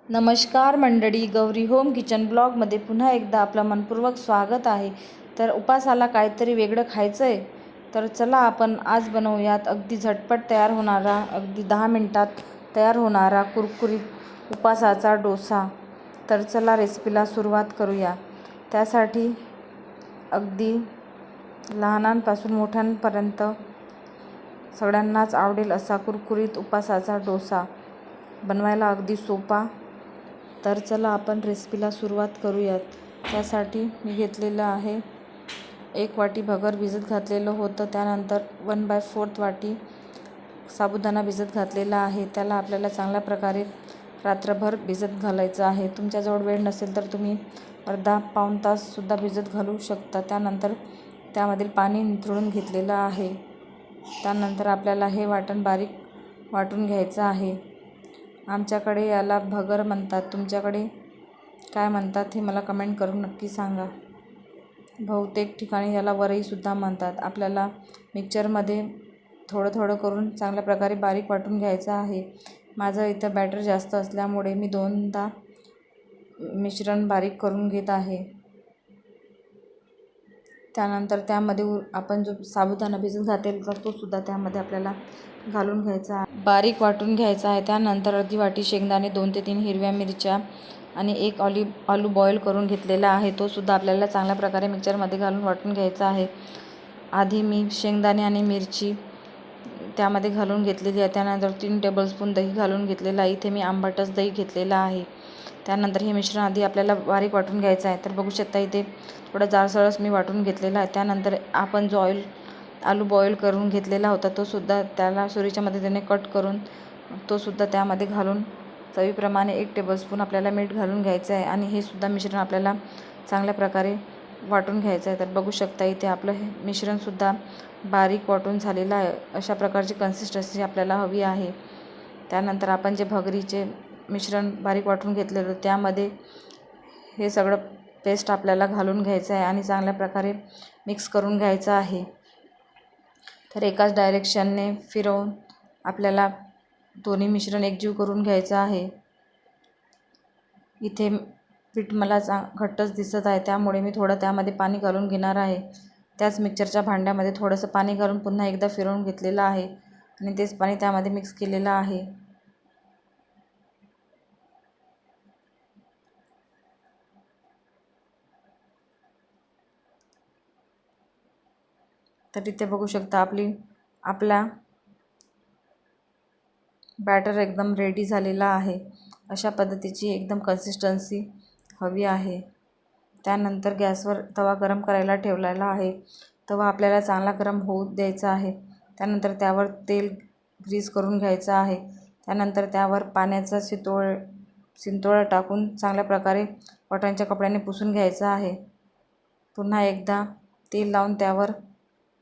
नमस्कार मंडळी, Gauri home kitchen ब्लॉगमध्ये पुन्हा एकदा आपलं मनपूर्वक स्वागत आहे. तर उपासाला काहीतरी वेगळं खायचं आहे, तर चला आपण आज बनवूयात अगदी झटपट तयार होणारा, अगदी 10 मिनिटात तयार होणारा कुरकुरीत उपासाचा डोसा. तर चला रेसिपीला सुरुवात करूया. त्यासाठी अगदी लहानांपासून मोठ्यांपर्यंत सगळ्यांनाच आवडेल असा कुरकुरीत उपासाचा डोसा बनवायला अगदी सोपा. तर चला आपण रेसिपीला सुरुवात करूयात. त्यासाठी मी घेतलेलं आहे 1 वाटी भगर भिजत घातलेलं होतं. त्यानंतर 1/4 वाटी साबुदाणा भिजत घातलेला आहे. त्याला आपल्याला चांगल्या प्रकारे रात्रभर भिजत घालायचं आहे. तुमच्याजवळ वेळ नसेल तर तुम्ही अर्धा-पाऊण ताससुद्धा भिजत घालू शकता. त्यानंतर त्यामधील पाणी निथळून घेतलेलं आहे. त्यानंतर आपल्याला हे वाटण बारीक वाटून घ्यायचं आहे. आमच्याकडे याला भगर म्हणतात, तुमच्याकडे काय म्हणतात हे मला कमेंट करून नक्की सांगा. बहुतेक ठिकाणी याला वरईसुद्धा म्हणतात. आपल्याला मिक्सरमध्ये थोडं थोडं करून चांगल्या प्रकारे बारीक वाटून घ्यायचं आहे. माझं इथं बॅटर जास्त असल्यामुळे मी 2दा मिश्रण बारीक करून घेत आहे. त्यानंतर त्यामध्ये आपण जो साबुदाणा भिजत घातलेला तो सुद्धा त्यामध्ये आपल्याला घालून घ्यायचा आहे, बारीक वाटून घ्यायचा आहे. त्यानंतर अर्धी वाटी शेंगदाणे, 2 ते 3 हिरव्या मिरच्या आणि 1 आलू बॉईल करून घेतलेला आहे, तो सुद्धा आपल्याला चांगल्या प्रकारे मिक्सरमध्ये घालून वाटून घ्यायचा आहे. आधी मी शेंगदाणे आणि मिरची त्यामध्ये घालून घेतलेली आहे. त्यानंतर 3 टेबलस्पून दही घालून घेतलेलं आहे. इथे मी आंबटच दही घेतलेलं आहे. त्यानंतर हे मिश्रण आधी आपल्याला बारीक वाटून घ्यायचं आहे. तर बघू शकता इथे थोडं जाडसरच मी वाटून घेतलेला आहे. त्यानंतर आपण जो आलू बॉईल करून घेतलेला होता तो सुद्धा त्याला सुरीच्या मदतीने कट करून तो सुद्धा त्यामध्ये घालून चवीप्रमाणे 1 टेबलस्पून आपल्याला मीठ घालून घ्यायचं आहे आणि हे सुद्धा मिश्रण आपल्याला चांगल्या प्रकारे वाटून घ्यायचं आहे. तर बघू शकता इथे आपलं हे मिश्रणसुद्धा बारीक वाटून झालेलं आहे. अशा प्रकारची कन्सिस्टन्सी आपल्याला हवी आहे. त्यानंतर आपण जे भगरीचे मिश्रण बारीक वाटून घेतलेलं त्यामध्ये हे सगळं पेस्ट आपल्याला घालून घ्यायचं आहे आणि चांगल्या प्रकारे मिक्स करून घ्यायचं आहे. तर एकाच डायरेक्शनने फिरवून आपल्याला दोन्ही मिश्रण एकजीव करून घ्यायचं आहे. इथे पीठ मला घट्टच दिसत आहे, त्यामुळे मी थोडं त्यामध्ये पाणी घालून घेणार आहे. त्याच मिक्सरच्या भांड्यामध्ये थोडंसं पाणी घालून पुन्हा एकदा फिरवून घेतलेलं आहे आणि तेच पाणी त्यामध्ये मिक्स केलेलं आहे. तर इथे बघू शकता आपला बॅटर एकदम रेडी झालेला आहे. अशा पद्धतीची एकदम कन्सिस्टन्सी हवी आहे. त्यानंतर गॅसवर तवा गरम करायला ठेवलेला आहे. तवा आपल्याला चांगला गरम होऊ द्यायचा आहे. त्यानंतर त्यावर तेल ग्रीस करून घ्यायचं आहे. त्यानंतर त्यावर पाण्याचा शिंतोळा टाकून चांगल्या प्रकारे कॉटनच्या कपड्याने पुसून घ्यायचं आहे. पुन्हा एकदा तेल लावून त्यावर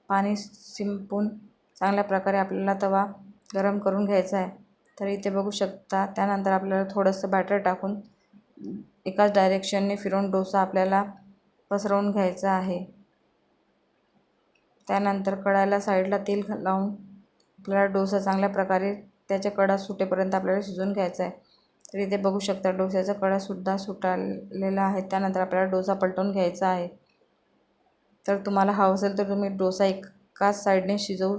पाणी शिंपून चांगल्या प्रकारे आपल्याला तवा गरम करून घ्यायचा आहे. तर इथे बघू शकता त्यानंतर आपल्याला थोडंसं बॅटर टाकून एकाच डायरेक्शनने फिरवून डोसा आपल्याला पसरवून घ्यायचा आहे. त्यानंतर कढईला साईडला तेल लावून आपल्याला डोसा चांगल्या प्रकारे त्याच्या कडा सुटेपर्यंत आपल्याला शिजवून घ्यायचा आहे. तर इथे बघू शकता डोस्याचा कडासुद्धा सुटलेला आहे. त्यानंतर आपल्याला डोसा पलटवून घ्यायचा आहे. तर तुम्हाला हवं असेल तर तुम्ही डोसा एकाच साईडने शिजवू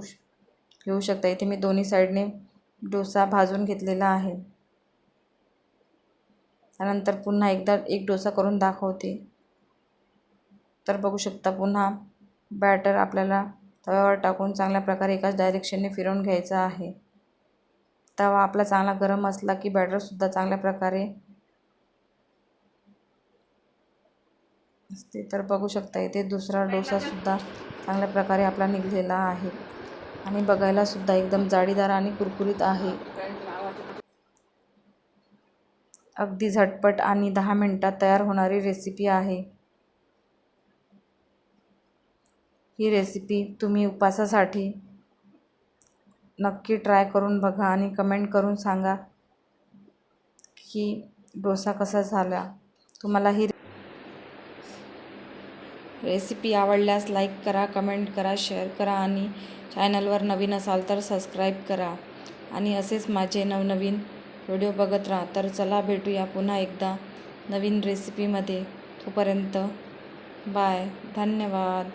घेऊ शकता. इथे मी दोन्ही साईडने डोसा भाजून घेतलेला आहे. त्यानंतर पुन्हा एकदा एक डोसा करून दाखवते. तर बघू शकता पुन्हा बॅटर आपल्याला तव्यावर टाकून चांगल्या प्रकारे एकाच डायरेक्शनने फिरवून घ्यायचा आहे. तवा आपला चांगला गरम असला की बॅटरसुद्धा चांगल्या प्रकारे असते. तर बघू शकता इथे दुसरा डोसासुद्धा चांगल्या प्रकारे आपला निघलेला आहे आणि बघायला सुद्धा एकदम जाळीदार आणि कुरकुरीत आहे. अगदी झटपट आणि 10 मिनिटात तयार होणारी रेसिपी आहे. ही रेसिपी तुम्ही उपवासासाठी नक्की ट्राय करून बघा आणि कमेंट करून सांगा की डोसा कसा झाला. तुम्हाला ही रेसिपी आवडल्यास लाईक करा, कमेंट करा, शेअर करा आणि चॅनलवर नवीन असाल तर सबस्क्राईब करा आणि असेच माझे नवनवीन व्हिडिओ बघत राहा. तर चला भेटूया पुन्हा एकदा नवीन रेसिपीमध्ये. तोपर्यंत बाय. धन्यवाद.